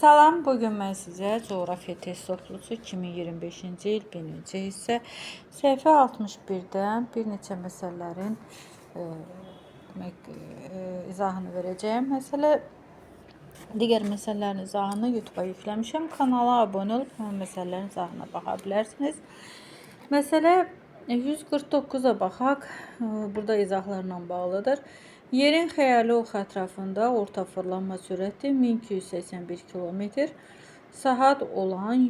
Salam, bugün mən sizə coğrafiya test toplusu 2025-ci il 1-ci hissə səhifə 61-dən bir neçə məsələlərin izahını verəcəyim. Digər məsələlərin izahını YouTube-a yükləmişəm. Kanala abunə olub həmin məsələlərin izahına baxa bilərsiniz. Məsələ 149-a baxaq. Burada izahlarla bağlıdır. Yerin xəyali ox ətrafında orta fırlanma sürəti 1281 km saat olan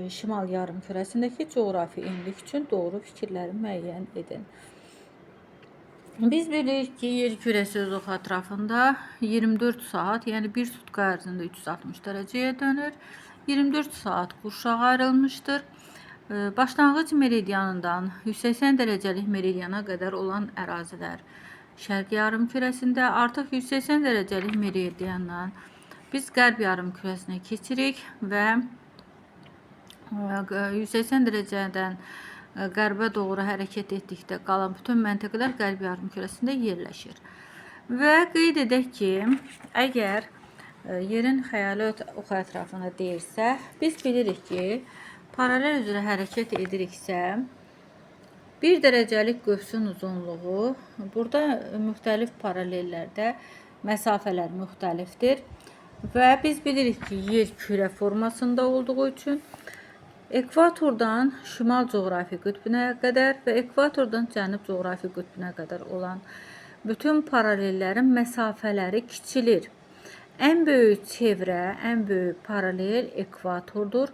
şimal yarımkürəsindəki coğrafi enlik üçün doğru fikirləri müəyyən edin. Biz bilirik ki, yer kürəsi öz ox ətrafında 24 saat, yəni 1 sutka ərzində 360 dərəcəyə dönür. 24 saat qurşağa ayrılmışdır. Başlanğıc meridianından 180 dərəcəlik meridiana qədər olan ərazilər Şərq yarımkürəsində, artıq 180 dərəcəlik meridiandan biz qərb yarımkürəsinə keçirik və 180 dərəcədən qərbə doğru hərəkət etdikdə qalan bütün məntəqələr qərb yarımkürəsində yerləşir. Və qeyd edək ki, əgər yerin xəyali ox ətrafında deyirsə, biz bilirik ki, paralel üzrə hərəkət ediriksə, 1 dərəcəlik qövsün uzunluğu, burada müxtəlif paralellərdə məsafələr müxtəlifdir və biz bilirik ki, yer kürə formasında olduğu üçün ekvatordan şimal coğrafi qütbünə qədər və ekvatordan cənub coğrafi qütbünə qədər olan bütün paralellərin məsafələri kiçilir. Ən böyük çevrə, ən böyük paralel ekvatordur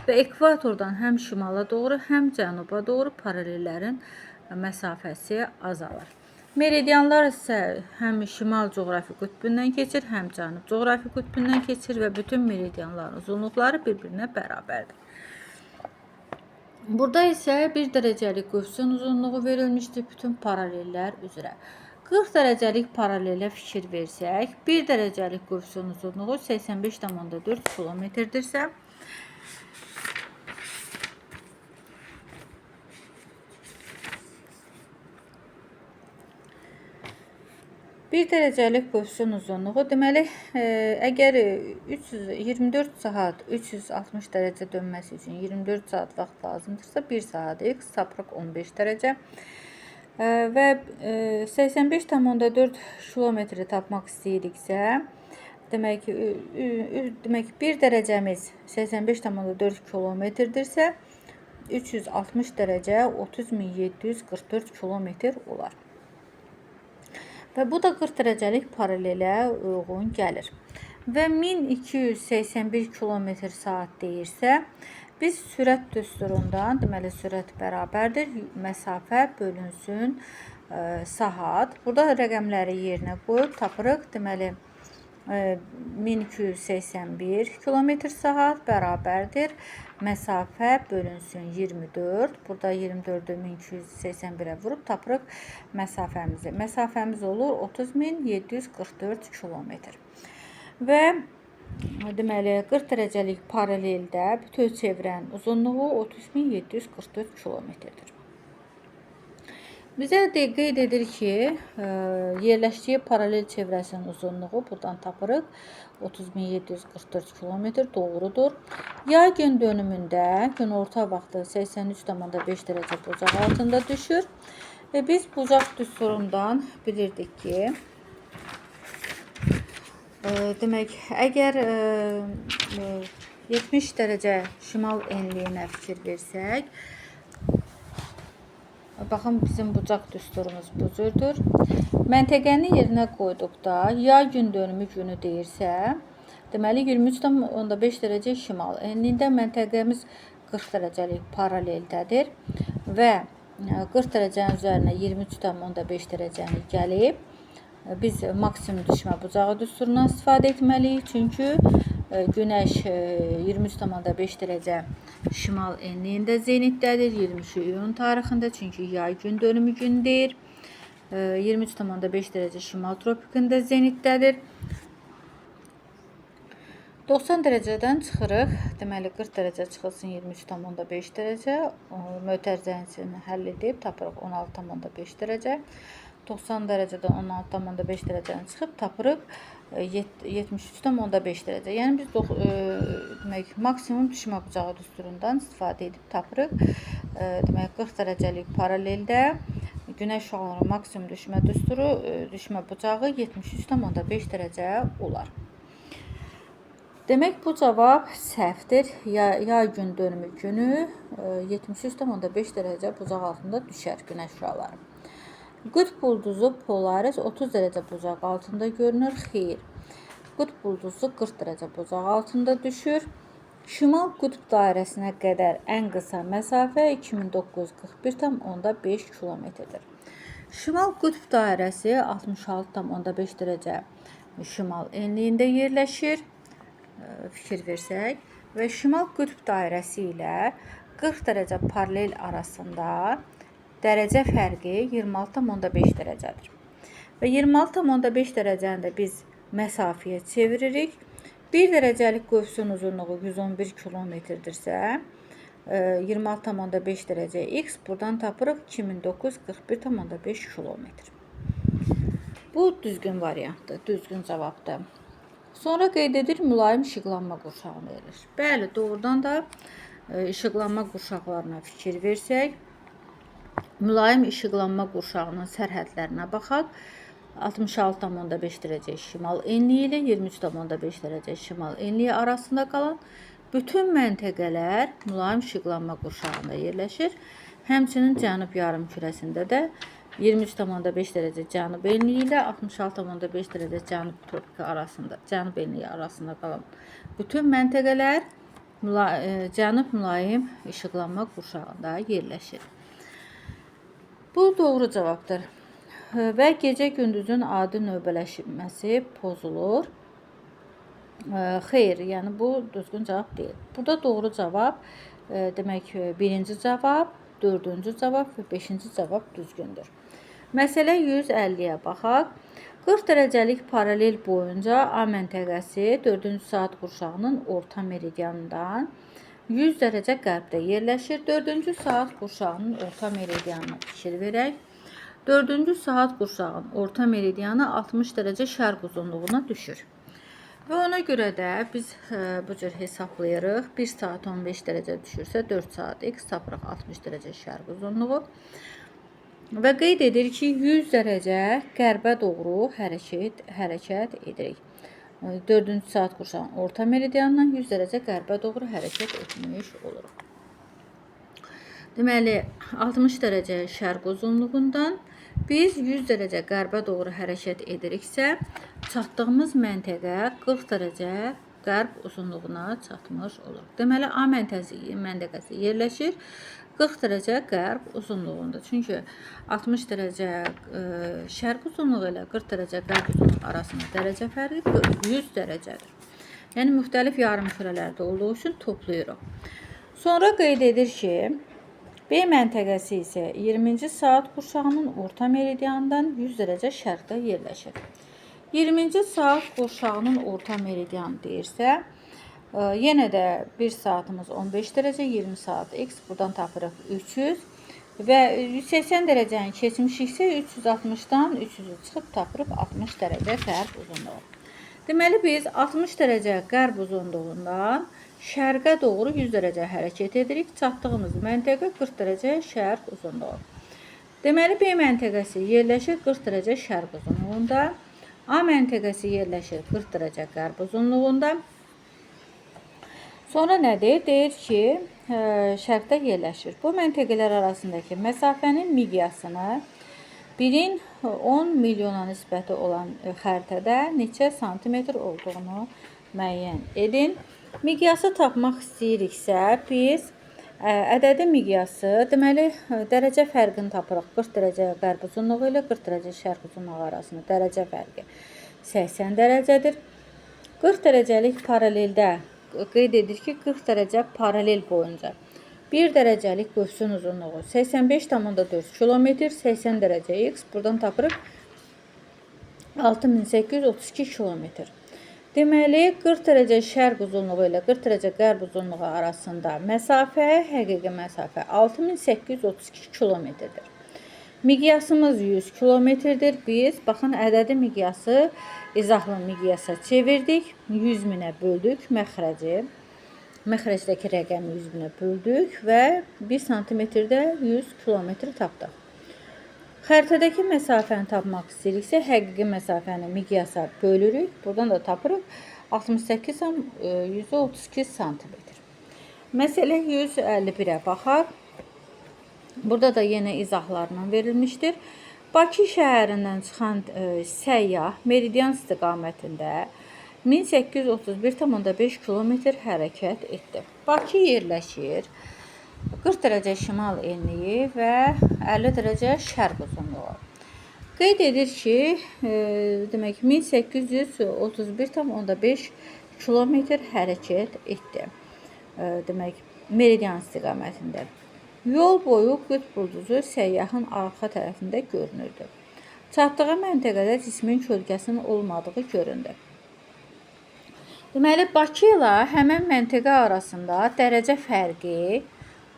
və ekvatordan həm şimala doğru, həm cənuba doğru paralellərin məsafəsi azalır. Meridianlar isə həm şimal coğrafi qütbündən keçir, həm cənub coğrafi qütbündən keçir və bütün meridianların uzunluqları bir-birinə bərabərdir. Burada isə 1 dərəcəlik qövsün uzunluğu verilmişdir bütün paralellər üzrə. 40 dərəcəlik paralelə fikir versək, 1 dərəcəlik qövsün uzunluğu 85,4 kilometrdirsə, bir dərəcəlik qövsün uzunluğu, deməli, əgər 24 saat 360 dərəcə dönməsi üçün 24 saat vaxt lazımdırsa, 1 saat x sapraq 15 dərəcə və 85,4 kilometri tapmaq istəyiriksə, demək ki, 1 dərəcəmiz 85,4 kilometrdirsə, 360 dərəcə 30.744 kilometr olar. Və bu da 40 dərəcəlik paralelə uyğun gəlir. Və 1281 km saat deyirsə, biz sürət düsturundan, deməli, sürət bərabərdir, məsafə bölünsün saat. Burada rəqəmləri yerinə qoyub tapırıq, deməli, 1281 km saat bərabərdir, məsafə bölünsün 24. Burada 24-ü 1281-ə vurub tapırıq məsafəmizi. Məsafəmiz olur 30.744 km. Və deməli, 40 dərəcəlik paraleldə bütün çevrənin uzunluğu 30.744 kilometrdir. Bizə qeyd edir ki, yerləşdiyi paralel çevrəsinin uzunluğu buradan tapırıq 30.744 kilometr doğrudur. Yay gün dönümündə günorta vaxtı 83,5 dərəcə bucaq altında düşür. Biz bucaq düsturundan bilirdik ki, demək, əgər 70 dərəcə şimal enliyinə fikir versək, baxın, bizim bucaq düsturumuz bu cürdür. Məntəqəni yerinə qoyduqda, yay gün dönümü günü deyirsə, deməli, 23,5 dərəcə şimal enliyində məntəqəmiz 40 dərəcəlik paraleldədir və 40 dərəcənin üzərinə 23,5 dərəcəni gəlib. Biz maksimum düşmə bucağı düsturundan istifadə etməliyik, çünki Günəş 23,5 dərəcə şimal enliyində zenitdədir 23 iyun tarixində, çünki yay gün dönümü gündür. 23,5 dərəcə şimal tropikində zenitdədir. 90 dərəcədən çıxırıq, deməli 40 dərəcə çıxılsın 23,5 dərəcə, mötərizəsini həll edib tapırıq 16,5 dərəcə. 90 dərəcədən 16,5 dərəcəni çıxıb tapırıq 73,5 dərəcə. Yəni biz demək maksimum düşmə bucağı düsturundan istifadə edib tapırıq. Demək 40 dərəcəlik paraleldə günəş şüalarının maksimum düşmə düsturu, düşmə bucağı 73,5 dərəcə olar. Demək bu cavab səhvdir. Yay gün dönümü günü 73,5 dərəcə bucaq altında düşər günəş şüaları. Qütb ulduzu Polaris 30 dərəcə bucaq altında görünür. Xeyr. Qütb ulduzu 40 dərəcə bucaq altında düşür. Şimal qütb dairəsinə qədər ən qısa məsafə 2941,5 kilometrdir. Şimal qütb dairəsi 66,5 dərəcə şimal enliyində yerləşir. Fikir versək və şimal qütb dairəsi ilə 40 dərəcə paralel arasında dərəcə fərqi 26,5 dərəcədir. Və 26,5 dərəcəni də biz məsafəyə çeviririk. 1 dərəcəlik qövsün uzunluğu 111 kilometrdirsə, 26,5 dərəcə x buradan tapırıq 2941,5 kilometr. Bu düzgün variantdır, düzgün cavabdır. Sonra qeyd edir mülayim işıqlanma qurşağını verir. Bəli, doğrudan da işıqlanma qurşaqlarına fikir versək, mülayim işıqlanma qurşağının sərhədlərinə baxaq. 66,5 dərəcə şimal enliyi ilə 23,5 dərəcə şimal enliyi arasında qalan bütün məntəqələr mülayim işıqlanma qurşağında yerləşir. Həmçinin cənub yarımkürəsində də 23,5 dərəcə cənub enliyi ilə 66,5 dərəcə cənub tropiki arasında, cənub enliyi arasında qalan bütün məntəqələr cənub mülayim işıqlanma qurşağında yerləşir. Bu doğru cavabdır. Və gecə gündüzün adi növbələşməsi pozulur. Xeyr, yəni bu düzgün cavab deyil. Burada doğru cavab, demək birinci cavab, dördüncü cavab və beşinci cavab düzgündür. Məsələ 150-yə baxaq. 40 dərəcəlik paralel boyunca A məntəqəsi 4-cü saat qurşağının orta meridianından 100 dərəcə qərbdə yerləşir. 4-cü saat qurşağının orta meridianına fikir verək. 4-cü saat qurşağının orta meridianı 60 dərəcə şərq uzunluğuna düşür. Və ona görə də biz bu cür hesablayırıq. 1 saat 15 dərəcə düşürsə 4 saat x tapırıq 60 dərəcə şərq uzunluğu. Və qeyd edir ki, 100 dərəcə qərbə doğru hərəkət edirik. 4-cü saat qurşağının orta meridianından 100 dərəcə qərbə doğru hərəkət etmiş oluruq. Deməli, 60 dərəcə şərq uzunluğundan biz 100 dərəcə qərbə doğru hərəkət ediriksə, çatdığımız məntəqə 40 dərəcə qərb uzunluğuna çatmış olur. Deməli, A məntəqəsi yerləşir 40 dərəcə qərb uzunluğunda. Çünki 60 dərəcə şərq uzunluğu ilə 40 dərəcə qərb uzunluğu arasında dərəcə fərqi 100 dərəcədir. Yəni, müxtəlif yarımkürələrdə olduğu üçün toplayırıq. Sonra qeyd edir ki, B məntəqəsi isə 20-ci saat qurşağının orta meridianından 100 dərəcə şərqdə yerləşir. 20-ci saat qurşağının orta meridianı deyirsə, yenə də 1 saatımız 15 dərəcə, 20 saat x, buradan tapırıq 300 və 180 dərəcəni keçmişiksə 360-dan 300-ü çıxıb tapırıq 60 dərəcə qərb uzunluğu. Deməli, biz 60 dərəcə qərb uzunluğundan şərqə doğru 100 dərəcə hərəkət edirik. Çatdığımız məntəqə 40 dərəcə şərq uzunluğu. Deməli, B məntəqəsi yerləşir 40 dərəcə şərq uzunluğunda. A məntəqəsi yerləşir 40 dərəcə qərb uzunluğunda. Sonra nədir? Deyir ki, şərqdə yerləşir. Bu məntəqələr arasındakı məsafənin miqyasını 1-in 10 milyona nisbəti olan xəritədə neçə santimetr olduğunu müəyyən edin. Miqyası tapmaq istəyiriksə, biz ədədi miqyası, deməli, dərəcə fərqini tapırıq. 40 dərəcə qərb uzunluğu ilə 40 dərəcə şərq uzunluğu arasında dərəcə fərqi 80 dərəcədir. 40 dərəcəlik paraleldə qeyd edir ki, 40 dərəcə paralel boyunca 1 dərəcəlik qövsün uzunluğu 85,4 km, 80 dərəcə x, buradan tapırıq 6832 km. Deməli, 40 dərəcə şərq uzunluğu ilə 40 dərəcə qərb uzunluğu arasında məsafə, həqiqi məsafə 6832 kilometrdir. Miqyasımız 100 kilometrdir. Biz baxın ədədi miqyası izahlı miqyasa çevirdik. 100 minə böldük məxrəci. Məxrəcdəki rəqəmi 100 minə böldük və 1 santimetrdə 100 kilometr tapdıq. Xəritədəki məsafəni tapmaq istəyiriksə, həqiqi məsafəni miqyasa bölürük. Buradan da tapırıq 132 santimetr. Məsələ 151-ə baxaq. Burada da yenə izahlarla verilmişdir. Bakı şəhərindən çıxan səyyah meridian istiqamətində 1831,5 kilometr hərəkət etdi. Bakı yerləşir 40 dərəcə şimal enliyi və 50 dərəcə şərq uzunluğu. Qeyd edir ki, demək 1831,5 kilometr hərəkət etdi. Demək meridian istiqamətində. Yol boyu qütb ulduzu səyyahın arxa tərəfində görünürdü. Çatdığı məntəqədə cismin kölgəsinin olmadığı göründü. Deməli, Bakı ilə həmən məntəqə arasında dərəcə fərqi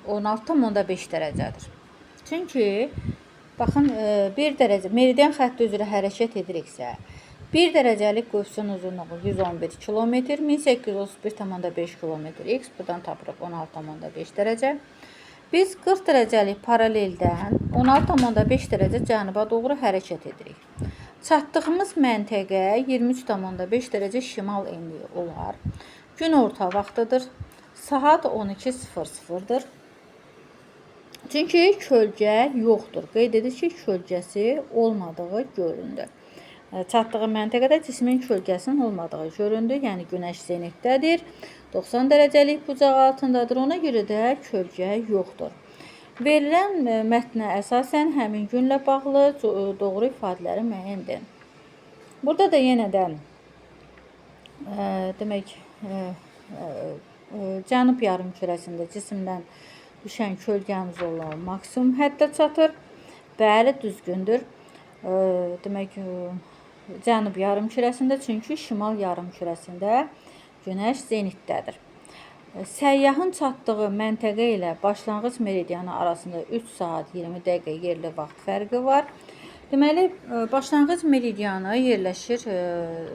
16,5 dərəcədir. Çünki, baxın, 1 dərəcə, meridian xətti üzrə hərəkət ediriksə, 1 dərəcəlik qövsün uzunluğu 111 km, 1831,5 km x, buradan tapırıq 16,5 dərəcə. Biz 40 dərəcəlik paraleldən 16,5 dərəcə cənuba doğru hərəkət edirik. Çatdığımız məntəqə 23,5 dərəcə şimal enliyi olar. Gün orta vaxtıdır. Saat 12:00-dır. Çünki kölgə yoxdur. Qeyd edir ki, kölgəsi olmadığı göründü. Çatdığı məntəqədə cismin kölgəsinin olmadığı göründü. Yəni, günəş zenitdədir. 90 dərəcəlik bucaq altındadır. Ona görə də kölgə yoxdur. Verilən mətnə əsasən həmin günlə bağlı doğru ifadələri müəyyən edin. Burada da yenə də demək cənub yarımkürəsində cisimdən düşən kölgəmiz olan maksimum həddə çatır. Bəli, düzgündür. Demək cənub yarımkürəsində, çünki şimal yarımkürəsində günəş zenitdədir. Səyyahın çatdığı məntəqə ilə başlanğıc meridianı arasında 3 saat 20 dəqiqə yerli vaxt fərqi var. Deməli, başlanğıc meridianı yerləşir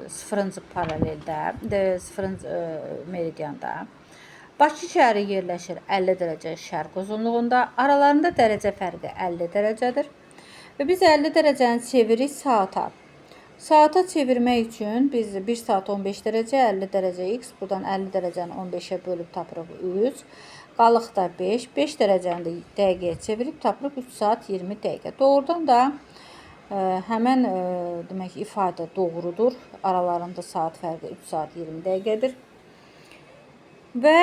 0-cı paraleldə, 0-cı meridianda. Bakı şəhəri yerləşir 50 dərəcə şərq uzunluğunda. Aralarında dərəcə fərqi 50 dərəcədir. Və biz 50 dərəcəni çeviririk saata. Saata çevirmək üçün biz 1 saat 15 dərəcə, 50 dərəcə x, buradan 50 dərəcəni 15-ə bölüb tapırıq 3. Qalıq da 5. 5 dərəcəni də dəqiqəyə çevirib tapırıq 3 saat 20 dəqiqə. Doğrudan da həmən demək ifadə doğrudur. Aralarında saat fərqi 3 saat 20 dəqiqədir. Və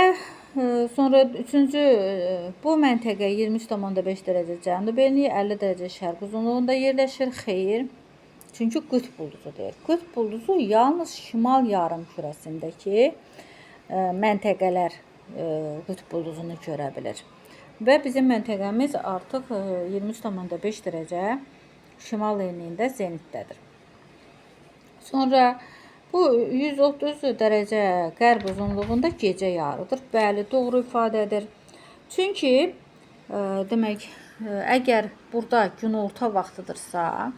sonra üçüncü bu məntəqə 23,5 dərəcə cənub enliyi, 50 dərəcə şərq uzunluğunda yerləşir. Xeyr. Çünki qütb ulduzu deyir. Qütb ulduzu yalnız şimal yarımkürəsindəki məntəqələr qütb ulduzunu görə bilir. Və bizim məntəqəmiz artıq 23,5 dərəcə şimal enliyində zenitdədir. Sonra bu 130 dərəcə qərb uzunluğunda gecə yarıdır. Bəli, doğru ifadədir. Çünki demək, əgər burada günorta vaxtıdırsa,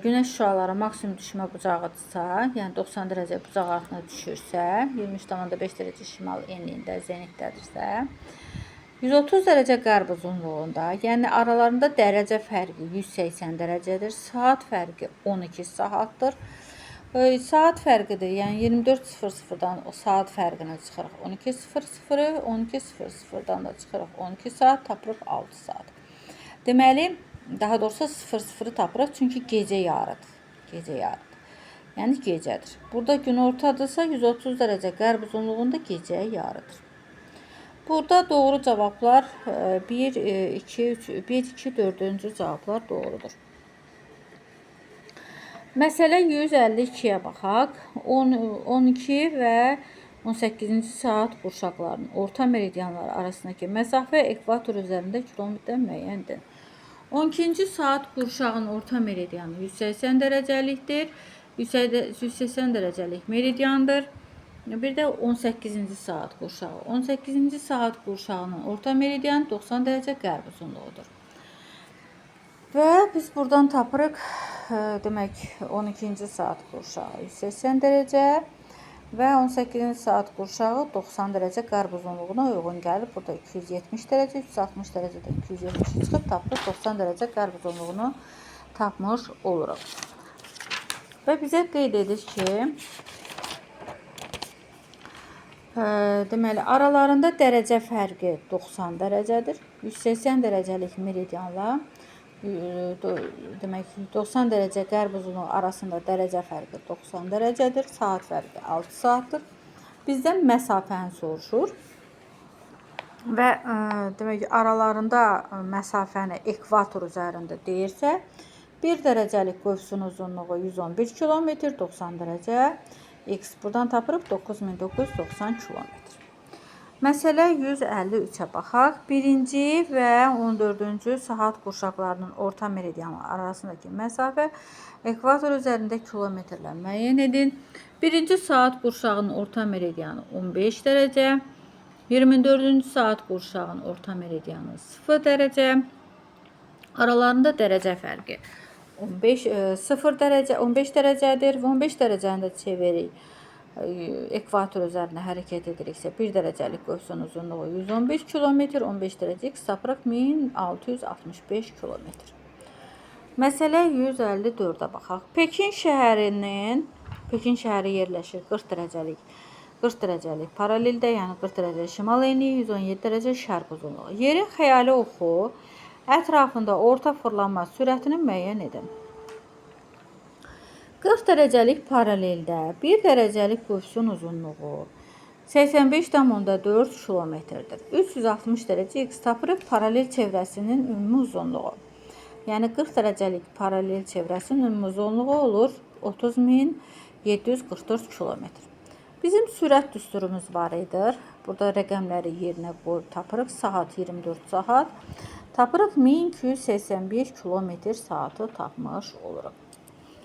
günəş şüaları maksimum düşmə bucağıdırsa, yəni 90 dərəcə bucaq altına düşürsə, 23,5 dərəcə şimal enliyində zenitdədirsə, 130 dərəcə qərb uzunluğunda, yəni aralarında dərəcə fərqi 180 dərəcədir, saat fərqi 12 saatdır. Saat fərqidir, yəni 24:00-dan o saat fərqinə çıxırıq 12:00, 12:00-dan da çıxırıq 12 saat, tapırıq 6 saat. Deməli, daha doğrusu 00-ı tapırıq, çünki gecə yarıdır. Gecə yarıdır. Yəni gecədir. Burada günortadırsa 130 dərəcə qərb uzunluğunda gecə yarıdır. Burada doğru cavablar 1, 2, 3, 1, 2, 4-cü cavablar doğrudur. Məsələ 152-yə baxaq. 12 və 18-ci saat qurşaqlarının orta meridianları arasındakı məsafə ekvator üzərində kilometrdə müəyyəndir. 12-ci saat qurşağın orta meridianı 180 dərəcəlikdir. 180 dərəcəlik meridiandır. Bir də 18-ci saat qurşağı. 18-ci saat qurşağının orta meridianı 90 dərəcə qərb uzunluğudur. Və biz buradan tapırıq, demək 12-ci saat qurşağı 180 dərəcə və 18-ci saat qurşağı 90 dərəcə qərb uzunluğuna uyğun gəlir. Burada 270 dərəcə, 360 dərəcədə 270 çıxıb tapırıq 90 dərəcə qərb uzunluğunu tapmış oluruq. Və bizə qeyd edir ki, deməli aralarında dərəcə fərqi 90 dərəcədir. 180 dərəcəlik meridianla demək 90 dərəcə qərb uzunluğu arasında dərəcə fərqi 90 dərəcədir. Saat fərqi 6 saatdır. Bizdən məsafəni soruşur. Və demək aralarında məsafəni ekvator üzərində deyirsə, 1 dərəcəlik qövsün uzunluğu 111 kilometr, 90 dərəcə. X buradan tapırıq 9990 kilometr. Məsələ 153-ə baxaq. 1-ci və 14-cü saat qurşaqlarının orta meridianı arasındakı məsafə ekvator üzərində kilometrlə müəyyən edin. 1-ci saat qurşağının orta meridianı 15 dərəcə. 24-cü saat qurşağının orta meridianı 0 dərəcə. Aralarında dərəcə fərqi 0 dərəcə, 15 dərəcədir. 15 dərəcəni də çeviririk. Ekvator üzərində hərəkət ediriksə 1 dərəcəlik qövsün uzunluğu 111 kilometr, 15 dərəcə x tapırıq 1665 kilometr. Məsələ 154-ə baxaq. Pekin şəhəri yerləşir 40 dərəcəlik paraleldə, yəni 40 dərəcə şimal enliyi, 117 dərəcə şərq uzunluğu. Yerin xəyali oxu ətrafında orta fırlanma sürətini müəyyən edin. 40 dərəcəlik paraleldə 1 dərəcəlik qövsün uzunluğu 85,4 kilometrdir. 360 dərəcə x tapırıq paralel çevrəsinin ümumi uzunluğu. Yəni 40 dərəcəlik paralel çevrəsinin ümumi uzunluğu olur 30.744 kilometr. Bizim sürət düsturumuz var idi. Burada rəqəmləri yerinə qoyub tapırıq. Saat 24 saat. Tapırıq 1285 kilometr saatı tapmış oluruq.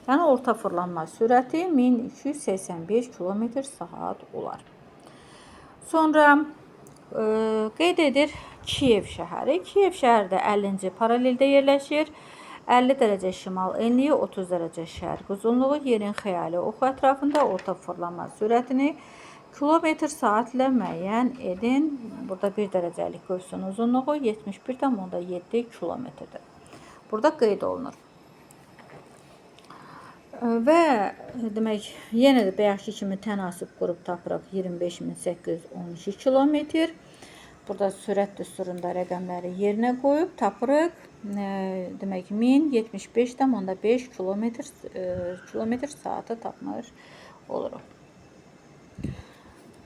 Yəni orta fırlanma sürəti 1285 km saat olar. Sonra qeyd edir Kiyev şəhəri. Kiyev şəhəri də 50-ci paraleldə yerləşir. 50 dərəcə şimal enliyi, 30 dərəcə şərq uzunluğu. Yerin xəyali oxu ətrafında orta fırlanma sürətini kilometr saat ilə müəyyən edin. Burada 1 dərəcəlik qövsün uzunluğu 71,7 kilometrdir. Burada qeyd olunur. Və demək, yenə də bayaqki kimi tənasib qrup tapırıq 25812 kilometr. Burada sürət düsturunda rəqəmləri yerinə qoyub tapırıq. Demək 1075,5 kilometr saatı tapmış oluruq.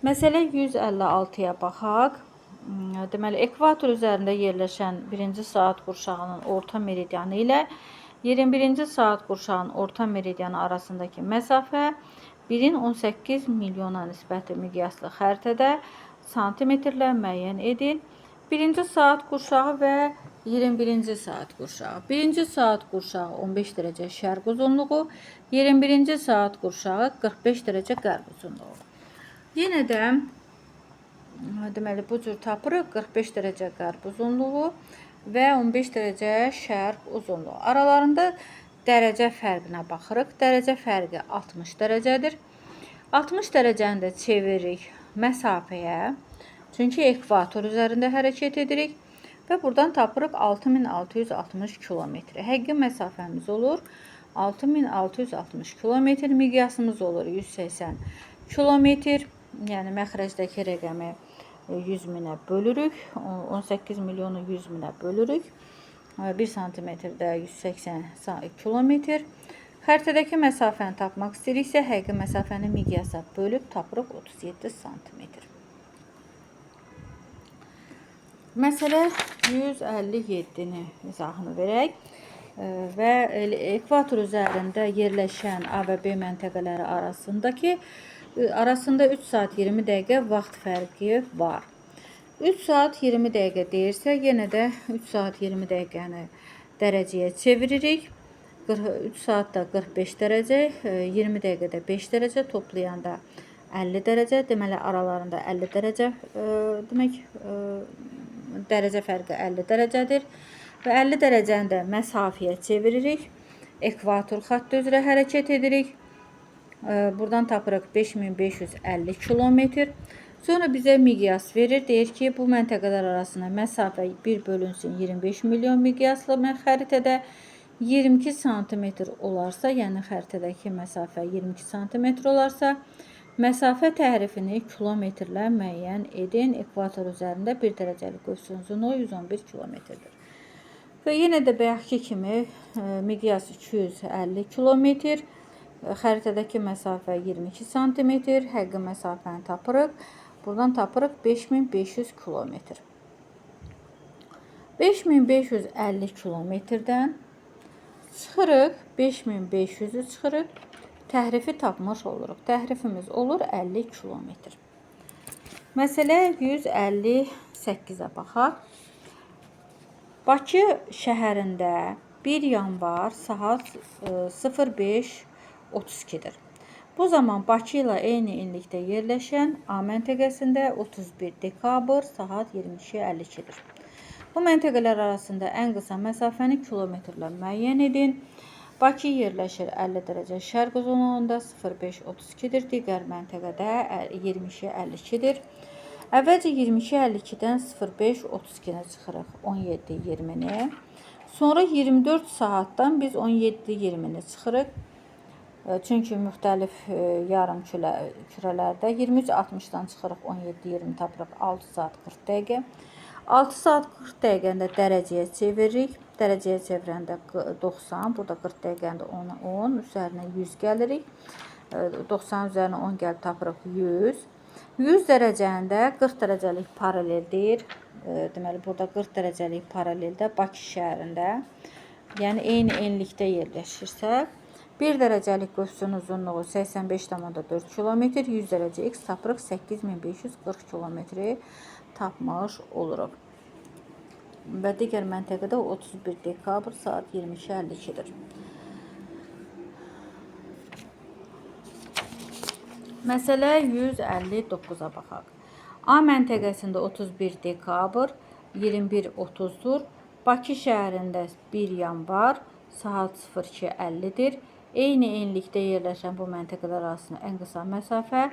Məsələ 156-ya baxaq. Deməli, ekvator üzərində yerləşən 1-ci saat qurşağının orta meridianı ilə 21-ci saat qurşağının orta meridianı arasındakı məsafə 1-in 18 milyona nisbəti miqyaslı xəritədə santimetrlə müəyyən edin. 1-ci saat qurşağı və 21-ci saat qurşağı. 1-ci saat qurşağı 15 dərəcə şərq uzunluğu, 21-ci saat qurşağı 45 dərəcə qərb uzunluğu. Yenə də deməli bu cür tapırıq 45 dərəcə qərb uzunluğu və 15 dərəcə şərq uzunluğu. Aralarında dərəcə fərqinə baxırıq. Dərəcə fərqi 60 dərəcədir. 60 dərəcəni də çeviririk məsafəyə. Çünki ekvator üzərində hərəkət edirik. Və buradan tapırıq 6660 kilometr. Həqiqi məsafəmiz olur 6660 kilometr. Miqyasımız olur 180 kilometr. Yəni məxrəcdəki rəqəmi 100 minə bölürük. 18 milyonu 100 minə bölürük. 1 santimetrdə 180 kilometr. Xəritədəki məsafəni tapmaq istəyiriksə, həqiqi məsafəni miqyasa bölüb tapırıq 37 santimetr. Məsələ 157-ni izahını verək. Və ekvator üzərində yerləşən A və B məntəqələri arasında 3 saat 20 dəqiqə vaxt fərqi var. 3 saat 20 dəqiqə deyirsə, yenə də 3 saat 20 dəqiqəni dərəcəyə çeviririk. 3 saatda 45 dərəcə, 20 dəqiqədə 5 dərəcə, toplayanda 50 dərəcə. Deməli, aralarında 50 dərəcə, demək, dərəcə fərqi 50 dərəcədir. və 50 dərəcəni də məsafəyə çeviririk. Ekvator xətti üzrə hərəkət edirik. Buradan tapırıq 5550 kilometr. Sonra bizə miqyas verir. Deyir ki, bu məntəqələr arasında məsafə 1 bölünsün 25 milyon miqyaslı xəritədə 22 sm olarsa, yəni xəritədəki məsafə 22 sm olarsa, məsafə tərifini kilometrlə müəyyən edin. Ekvator üzərində 1 dərəcəlik qövsün uzunluğu 111 kilometrdir. Və yenə də bayaqki kimi miqyas 250 kilometr, xəritədəki məsafə 22 sm, həqiqi məsafəni tapırıq. Buradan tapırıq 5500 kilometr. 5550 kilometrdən çıxırıq, 5500'ü çıxırıq, təhrifi tapmış oluruq. Təhrifimiz olur 50 kilometr. Məsələ 158-ə baxaq. Bakı şəhərində 1 yanvar saat 05:32-dir. Bu zaman Bakı ilə eyni enlikdə yerləşən A məntəqəsində 31 dekabr saat 22:52-dir. Bu məntəqələr arasında ən qısa məsafəni kilometrlə müəyyən edin. Bakı yerləşir 50 dərəcə şərq uzunluğunda 05:32-dir. Digər məntəqədə 22:52-dir. Əvvəlcə 22:52-dən 05:32-nə çıxırıq 17:20-ni. Sonra 24 saatdan biz 17:20-ni çıxırıq. Çünki müxtəlif yarım kürələrdə 23:60-dan çıxırıq 17:20 tapırıq 6 saat 40 dəqiqə. 6 saat 40 dəqiqəndə dərəcəyə çeviririk. Dərəcəyə çevirəndə 90, burada 40 dəqiqəndə 10, üzərinə 100 gəlirik. 90 üzərinə 10 gəlib tapırıq 100. 100 dərəcəndə 40 dərəcəlik paraleldir. Deməli, burada 40 dərəcəlik paraleldə Bakı şəhərində, yəni eyni enlikdə yerləşirsə, 1 dərəcəlik qövsün uzunluğu 85,4 kilometr, 100 dərəcə x tapırıq 8540 kilometri tapmış oluruq. Və digər məntəqədə 31 dekabr saat 22:52-dir. Məsələ 159-a baxaq. A məntəqəsində 31 dekabr 21:30-dur. Bakı şəhərində 1 yanvar saat 02:50-dir. Eyni enlikdə yerləşən bu məntəqələr arasında ən qısa məsafə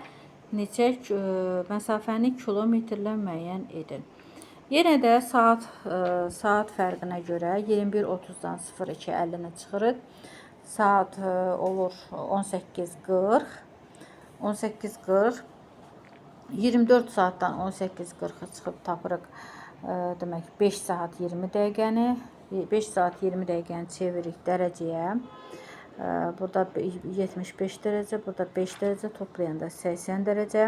məsafəni kilometrlə müəyyən edin. Yenə də saat fərqinə görə 21:30-dan 02:50-nə çıxırıq. Saat olur 18:40. 18:40. 24 saatdan 18:40-a çıxıb tapırıq. Demək 5 saat 20 dəqiqəni. 5 saat 20 dəqiqəni çeviririk dərəcəyə. Burada 75 dərəcə, burada 5 dərəcə, toplayanda 80 dərəcə.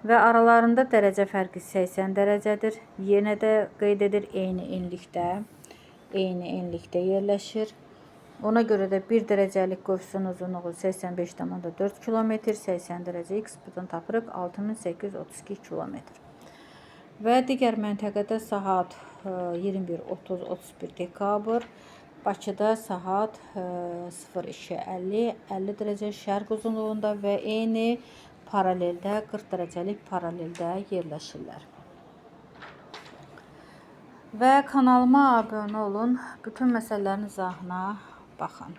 Və aralarında dərəcə fərqi 80 dərəcədir. Yenə də qeyd edir, eyni enlikdə yerləşir. Ona görə də 1 dərəcəlik qövsün uzunluğu 85,4 kilometr, 80 dərəcə x, buradan tapırıq 6832 kilometr. Və digər məntəqədə saat 21:30-31 dekabr, Bakıda saat 02:50, 50 dərəcə şərq uzunluğunda və eyni paraleldə 40 dərəcəlik paraleldə yerləşirlər. Və kanalıma abunə olun, bütün məsələlərin izahına baxın.